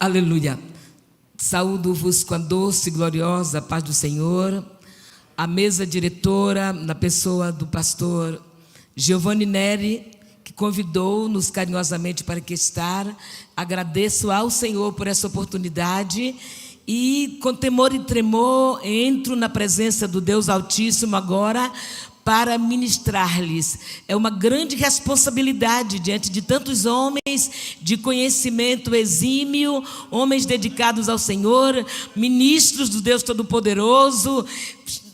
Aleluia. Saúdo-vos com a doce e gloriosa paz do Senhor. A mesa diretora, na pessoa do pastor Giovanni Neri, que convidou-nos carinhosamente para aqui estar. Agradeço ao Senhor por essa oportunidade e, com temor e tremor, entro na presença do Deus Altíssimo agora para ministrar-lhes. É uma grande responsabilidade diante de tantos homens de conhecimento exímio, homens dedicados ao Senhor, ministros do Deus Todo-Poderoso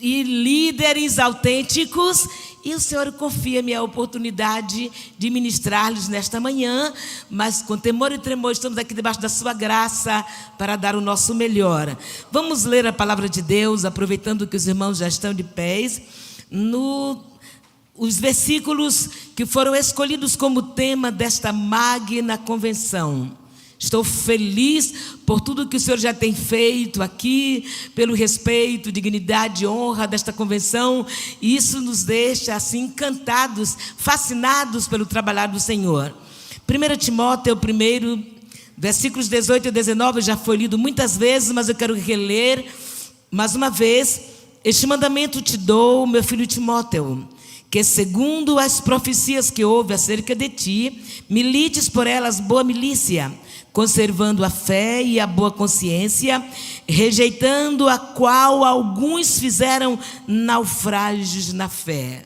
e líderes autênticos. E o Senhor confia-me a oportunidade de ministrar-lhes nesta manhã, mas com temor e tremor estamos aqui debaixo da sua graça para dar o nosso melhor. Vamos ler a palavra de Deus, aproveitando que os irmãos já estão de pés, os versículos que foram escolhidos como tema desta magna convenção. Estou feliz por tudo que o Senhor já tem feito aqui, pelo respeito, dignidade e honra desta convenção, e isso nos deixa assim encantados, fascinados pelo trabalhar do Senhor. 1 Timóteo 1, versículos 18 e 19, já foi lido muitas vezes, mas eu quero reler mais uma vez. Este mandamento te dou, meu filho Timóteo, que segundo as profecias que houve acerca de ti, milites por elas boa milícia, conservando a fé e a boa consciência, rejeitando a qual alguns fizeram naufrágios na fé.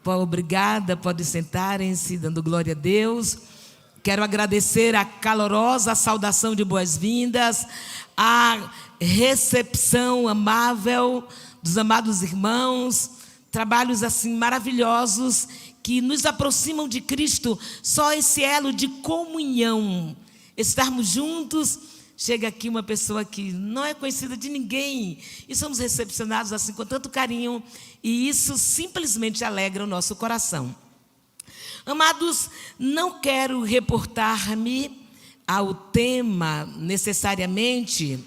Obrigada, pode sentarem-se, dando glória a Deus. Quero agradecer a calorosa saudação de boas-vindas, a recepção amável dos amados irmãos, trabalhos assim maravilhosos que nos aproximam de Cristo. Só esse elo de comunhão, estarmos juntos. Chega aqui uma pessoa que não é conhecida de ninguém e somos recepcionados assim com tanto carinho, e isso simplesmente alegra o nosso coração. Amados, não quero reportar-me ao tema necessariamente,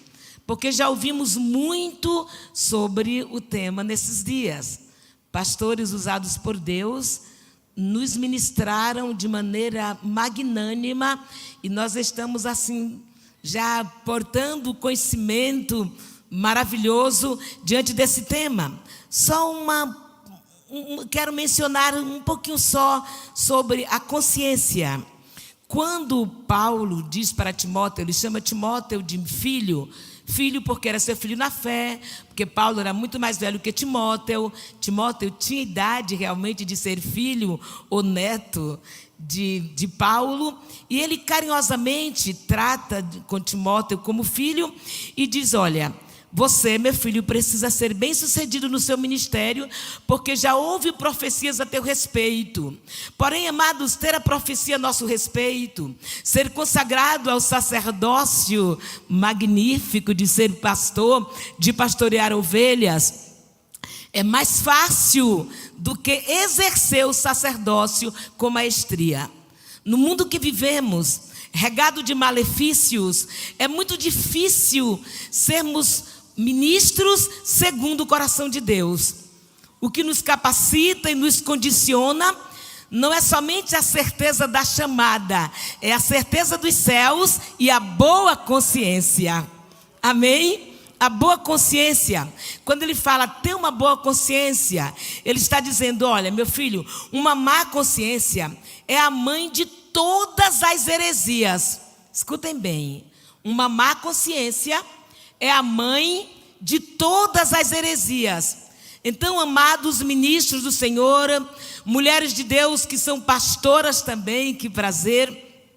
porque já ouvimos muito sobre o tema nesses dias. Pastores usados por Deus nos ministraram de maneira magnânima e nós estamos assim já portando conhecimento maravilhoso diante desse tema. Quero mencionar um pouquinho só sobre a consciência. Quando Paulo diz para Timóteo, ele chama Timóteo de filho porque era seu filho na fé, porque Paulo era muito mais velho que Timóteo. Timóteo tinha idade realmente de ser filho ou neto de Paulo, e ele carinhosamente trata com Timóteo como filho e diz: olha, você, meu filho, precisa ser bem-sucedido no seu ministério, porque já houve profecias a teu respeito. Porém, amados, ter a profecia a nosso respeito, ser consagrado ao sacerdócio magnífico de ser pastor, de pastorear ovelhas, é mais fácil do que exercer o sacerdócio com maestria. No mundo que vivemos, regado de malefícios, é muito difícil sermos ministros segundo o coração de Deus. O que nos capacita e nos condiciona não é somente a certeza da chamada, é a certeza dos céus e a boa consciência. Amém? A boa consciência. Quando ele fala ter uma boa consciência, ele está dizendo: olha, meu filho, uma má consciência é a mãe de todas as heresias. Escutem bem, uma má consciência é a mãe de todas as heresias. Então, amados ministros do Senhor, mulheres de Deus que são pastoras também, que prazer.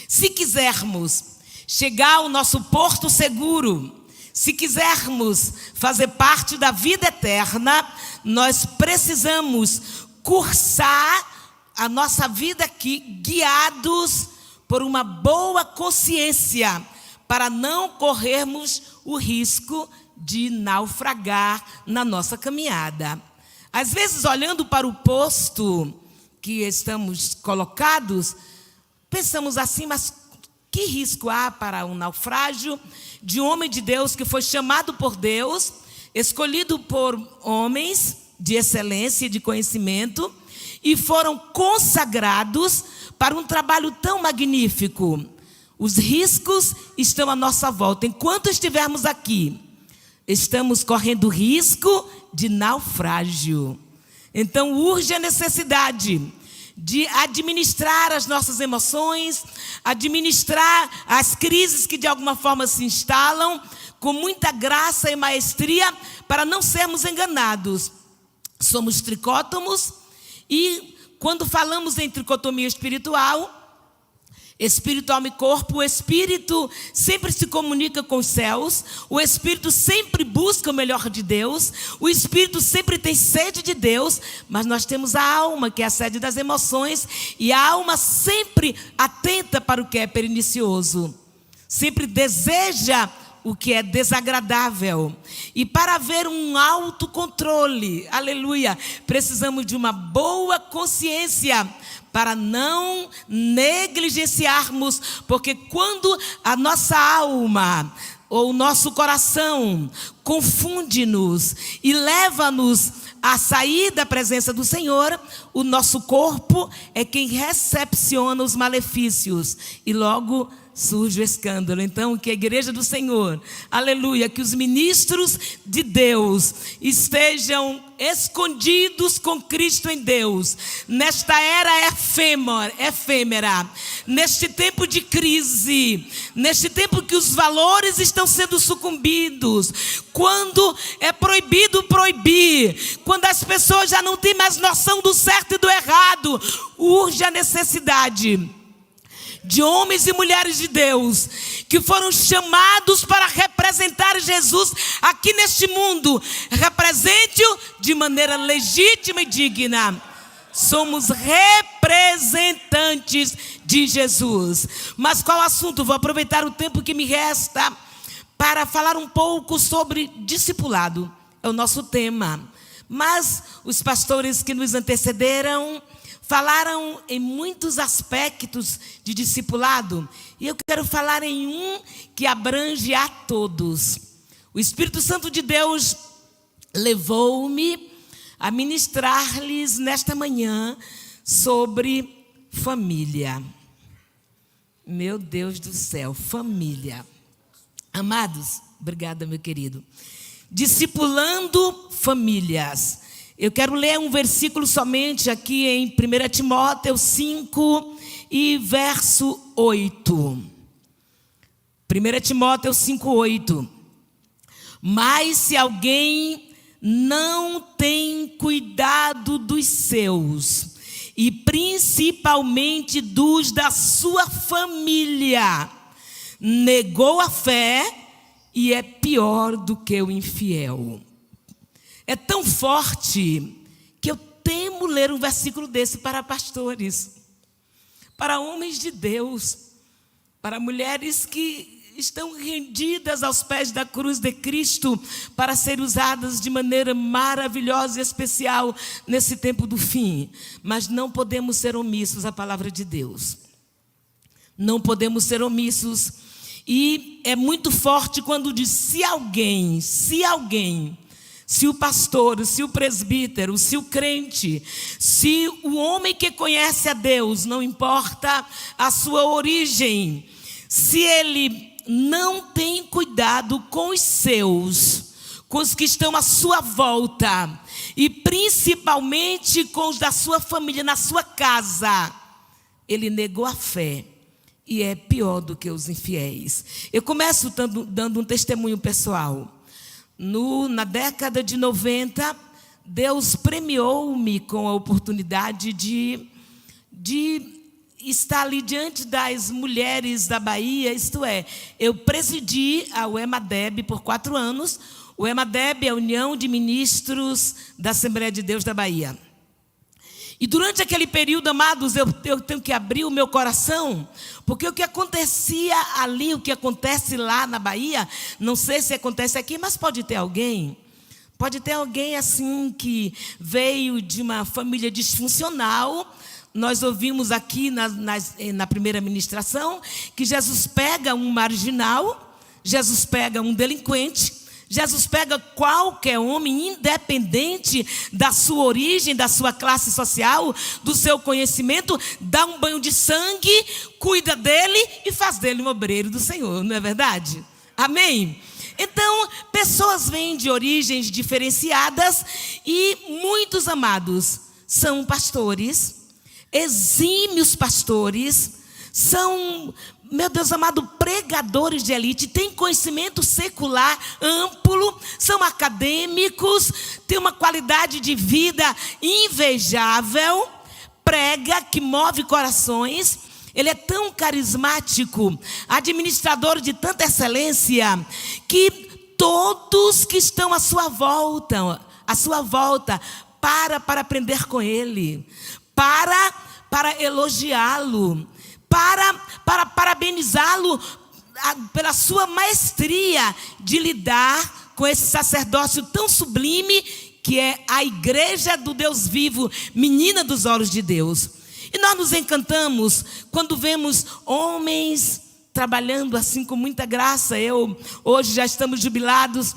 Se quisermos chegar ao nosso porto seguro, se quisermos fazer parte da vida eterna, nós precisamos cursar a nossa vida aqui guiados por uma boa consciência, para não corrermos o risco de naufragar na nossa caminhada. Às vezes, olhando para o posto que estamos colocados, pensamos assim: mas que risco há para um naufrágio de um homem de Deus que foi chamado por Deus, escolhido por homens de excelência e de conhecimento, e foram consagrados para um trabalho tão magnífico? Os riscos estão à nossa volta. Enquanto estivermos aqui, estamos correndo risco de naufrágio. Então urge a necessidade de administrar as nossas emoções, administrar as crises que de alguma forma se instalam, com muita graça e maestria, para não sermos enganados. Somos tricótomos e quando falamos em tricotomia espiritual, espírito, alma e corpo, o espírito sempre se comunica com os céus, o espírito sempre busca o melhor de Deus, o espírito sempre tem sede de Deus, mas nós temos a alma, que é a sede das emoções, e a alma sempre atenta para o que é pernicioso, sempre deseja o que é desagradável. E para haver um autocontrole, aleluia, precisamos de uma boa consciência para não negligenciarmos, porque quando a nossa alma ou o nosso coração confunde-nos e leva-nos a sair da presença do Senhor, o nosso corpo é quem recepciona os malefícios e logo surge o escândalo. Então, que a igreja do Senhor, aleluia, que os ministros de Deus estejam escondidos com Cristo em Deus, nesta era efêmera, neste tempo de crise, neste tempo que os valores estão sendo sucumbidos, quando é proibido proibir, quando as pessoas já não têm mais noção do certo e do errado, urge a necessidade de homens e mulheres de Deus que foram chamados para representar Jesus aqui neste mundo. Represente-o de maneira legítima e digna. Somos representantes de Jesus. Mas qual assunto? Vou aproveitar o tempo que me resta para falar um pouco sobre discipulado. É o nosso tema. Mas os pastores que nos antecederam falaram em muitos aspectos de discipulado, e eu quero falar em um que abrange a todos. O Espírito Santo de Deus levou-me a ministrar-lhes nesta manhã sobre família. Meu Deus do céu, família. Amados, obrigada, meu querido. Discipulando famílias. Eu quero ler um versículo somente aqui em 1 Timóteo 5 e verso 8. 1 Timóteo 5, 8. Mas se alguém não tem cuidado dos seus, e principalmente dos da sua família, negou a fé e é pior do que o infiel. É tão forte que eu temo ler um versículo desse para pastores, para homens de Deus, para mulheres que estão rendidas aos pés da cruz de Cristo para serem usadas de maneira maravilhosa e especial nesse tempo do fim. Mas não podemos ser omissos à palavra de Deus. Não podemos ser omissos. E é muito forte quando diz: se alguém, se o pastor, se o presbítero, se o crente, se o homem que conhece a Deus, não importa a sua origem, se ele não tem cuidado com os seus, com os que estão à sua volta, e principalmente com os da sua família, na sua casa, ele negou a fé e é pior do que os infiéis. Eu começo dando um testemunho pessoal. Na década de 90, Deus premiou-me com a oportunidade de estar ali diante das mulheres da Bahia, isto é, eu presidi a UEMADEB por 4 anos. O UEMADEB é a União de Ministros da Assembleia de Deus da Bahia. E durante aquele período, amados, eu tenho que abrir o meu coração, porque o que acontecia ali, o que acontece lá na Bahia, não sei se acontece aqui, mas pode ter alguém assim que veio de uma família disfuncional. Nós ouvimos aqui na primeira ministração que Jesus pega um marginal, Jesus pega um delinquente, Jesus pega qualquer homem, independente da sua origem, da sua classe social, do seu conhecimento, dá um banho de sangue, cuida dele e faz dele um obreiro do Senhor, não é verdade? Amém? Então, pessoas vêm de origens diferenciadas e muitos amados são pastores, exímios pastores, são, meu Deus amado, pregadores de elite, têm conhecimento secular amplo, são acadêmicos, têm uma qualidade de vida invejável, prega que move corações. Ele é tão carismático, administrador de tanta excelência, que todos que estão à sua volta, para aprender com ele, para elogiá-lo, para parabenizá-lo pela sua maestria de lidar com esse sacerdócio tão sublime que é a igreja do Deus vivo, menina dos olhos de Deus. E nós nos encantamos quando vemos homens trabalhando assim com muita graça. Hoje já estamos jubilados,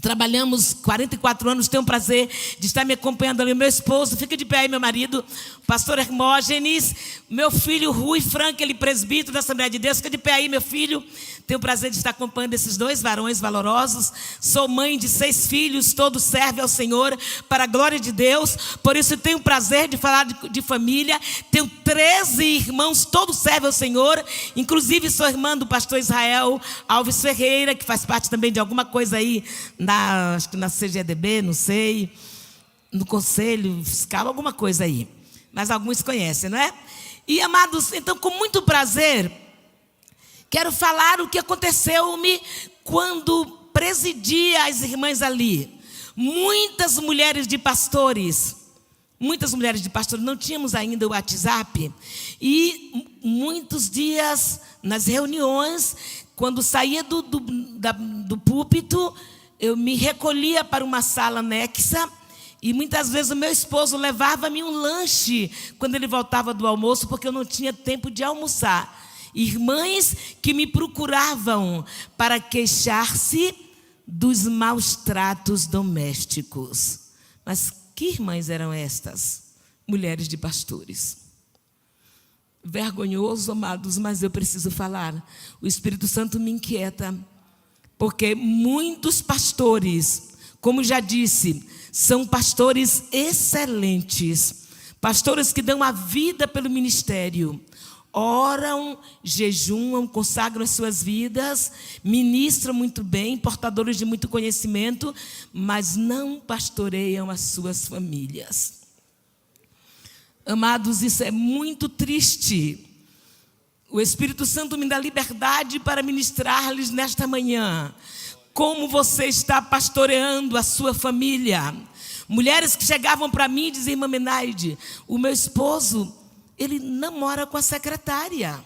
trabalhamos 44 anos, tenho o prazer de estar me acompanhando ali. O meu esposo, fica de pé aí, meu marido, pastor Hermógenes, meu filho Rui Frank, ele presbítero da Assembleia de Deus, fica de pé aí, meu filho. Tenho o prazer de estar acompanhando esses dois varões valorosos. Sou mãe de 6 filhos, todos servem ao Senhor para a glória de Deus. Por isso tenho o prazer de falar de família. Tenho 13 irmãos, todos servem ao Senhor. Inclusive sou irmã do pastor Israel Alves Ferreira, que faz parte também de alguma coisa aí, acho que na CGDB, não sei, no Conselho Fiscal, alguma coisa aí. Mas alguns conhecem, não é? E amados, então com muito prazer, quero falar o que aconteceu-me quando presidi as irmãs ali. Muitas mulheres de pastores, não tínhamos ainda o WhatsApp. E muitos dias, nas reuniões, quando saía do púlpito, eu me recolhia para uma sala anexa. E muitas vezes o meu esposo levava-me um lanche quando ele voltava do almoço, porque eu não tinha tempo de almoçar. Irmãs que me procuravam para queixar-se dos maus tratos domésticos. Mas que irmãs eram estas? Mulheres de pastores. Vergonhoso, amados, mas eu preciso falar. O Espírito Santo me inquieta, porque muitos pastores, como já disse, são pastores excelentes, pastores que dão a vida pelo ministério, oram, jejuam, consagram as suas vidas, ministram muito bem, portadores de muito conhecimento, mas não pastoreiam as suas famílias. Amados, isso é muito triste. O Espírito Santo me dá liberdade para ministrar-lhes nesta manhã. Como você está pastoreando a sua família? Mulheres que chegavam para mim e diziam: irmã Menaide, o meu esposo, ele namora com a secretária.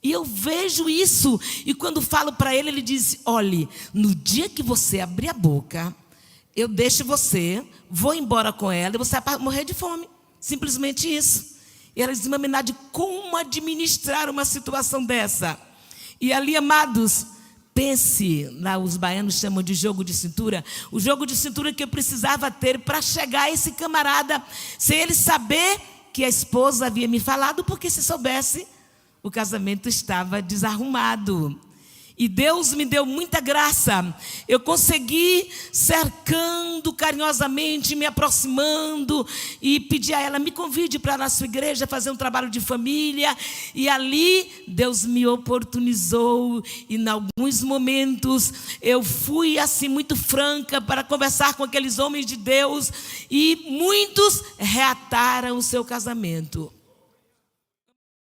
E eu vejo isso. E quando falo para ele, ele diz: olhe, no dia que você abrir a boca, eu deixo você, vou embora com ela e você vai morrer de fome. Simplesmente isso. E ela diz: irmã Menaide, como administrar uma situação dessa? E ali, amados, pense, lá os baianos chamam de jogo de cintura, o jogo de cintura que eu precisava ter para chegar a esse camarada, sem ele saber que a esposa havia me falado, porque se soubesse, o casamento estava desarrumado. E Deus me deu muita graça. Eu consegui, cercando carinhosamente, me aproximando, e pedi a ela: me convide para na sua igreja fazer um trabalho de família. E ali Deus me oportunizou, e em alguns momentos eu fui assim muito franca para conversar com aqueles homens de Deus, e muitos reataram o seu casamento.